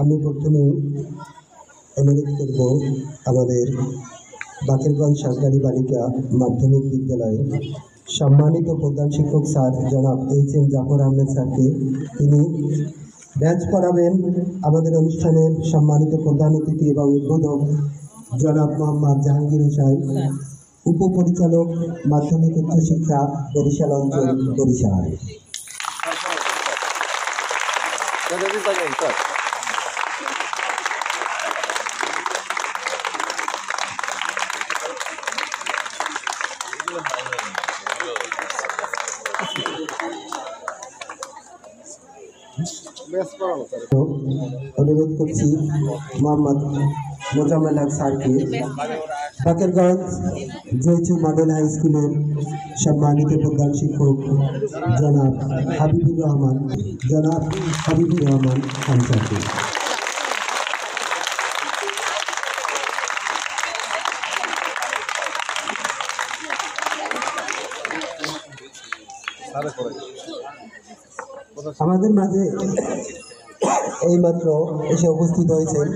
আমি প্রথমে অনুরোধ করব আমাদের বাকেরগঞ্জ সরকারি বালিকা মাধ্যমিক বিদ্যালয়ে সম্মানিত প্রধান শিক্ষক স্যার জনাব এইচ.এম. জাফর আহমেদ স্যারকে। তিনি ব্যাচ পড়াবেন। আমাদের অনুষ্ঠানের সম্মানিত প্রধান অতিথি এবং উদ্বোধক জনাব মোহাম্মদ জাহাঙ্গীর হোসেন, উপপরিচালক মাধ্যমিক উচ্চশিক্ষা বরিশাল অঞ্চল বরিশাল। অনুরোধ করছি মোহাম্মদ মোজাম্মেল হক স্যারকে, বাকেরগঞ্জ জয়চু মডেল হাই স্কুলের সম্মানিত প্রধান শিক্ষক জনাব হাবিবুর রহমান খান স্যারকে। আমাদের মাঝে এইমাত্র এসে উপস্থিত হয়েছেন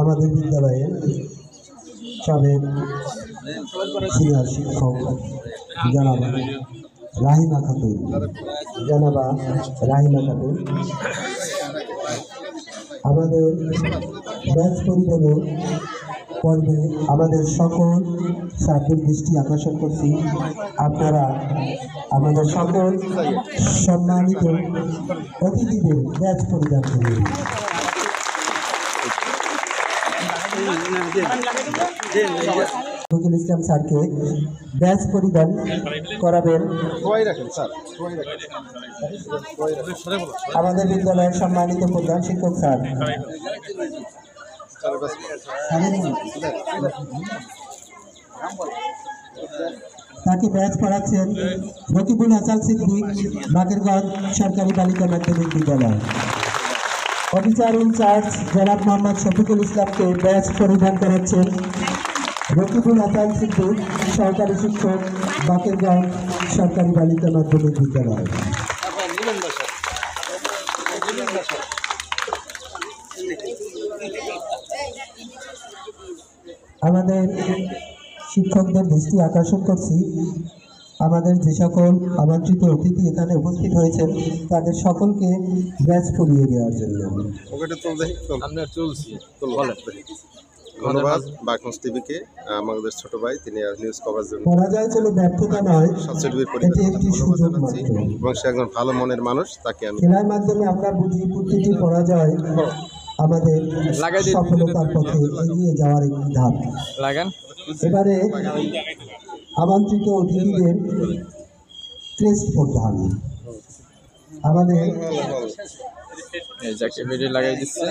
আমাদের বিদ্যালয়ের সাবেক সিনিয়র শিক্ষক জনাবা রাহিমা খাতুন। আমাদের ব্যাচ পরিবহন পর্বে আমাদের সকল ছাত্রদের দৃষ্টি আকর্ষণ করছি। আপনারা আমাদের সকল সম্মানিত অতিথিদের ব্যাচ পরিধান করবেন। নজরুল ইসলাম স্যারকে ব্যাচ পরিধান করাবেন আমাদের বিদ্যালয়ের সম্মানিত প্রধান শিক্ষক স্যার। তাকে ব্যাচ পড়াচ্ছেন রকিবুল হাসান সিদ্দিক, বাকেরগঞ্জ সরকারি বালিকা মাধ্যমিক বিদ্যালয়। অফিসার ইনচার্জ জনাব মোহাম্মদ শফিকুল ইসলামকে ব্যাচ পরিধান করাচ্ছেন রকিবুল হাসান সিদ্দিক, সরকারি শিক্ষক, বাকেরগঞ্জ সরকারি বালিকা মাধ্যমিক বিদ্যালয়। আমাদের শিক্ষকদের দৃষ্টি আকর্ষণ করছি, আমাদের যে সকল আমন্ত্রিত অতিথি এখানে উপস্থিত হয়েছেন তাদের সকলকে ব্যাচ পরিয়ে দেওয়ার জন্য। ধন্যবাদ বাকনস টিভিকে, আমাদের ছোট ভাই, তিনি নিউজ কভার জন্য। পরাজয় কোনো ব্যর্থতা নয়, এটি একটি সুযোগ মাত্র। এবং সে একজন ভালো মনের মানুষ, তাকে আমি খেলার মাধ্যমে আমরা বুঝি প্রতিটি পরাজয় আমাদের সফলতার পথে এগিয়ে যাওয়ার একটি ধাপ। এবারে আমন্ত্রিত অতিথিদের ক্রেস্ট প্রদান আমাদের লাগাই দিচ্ছে।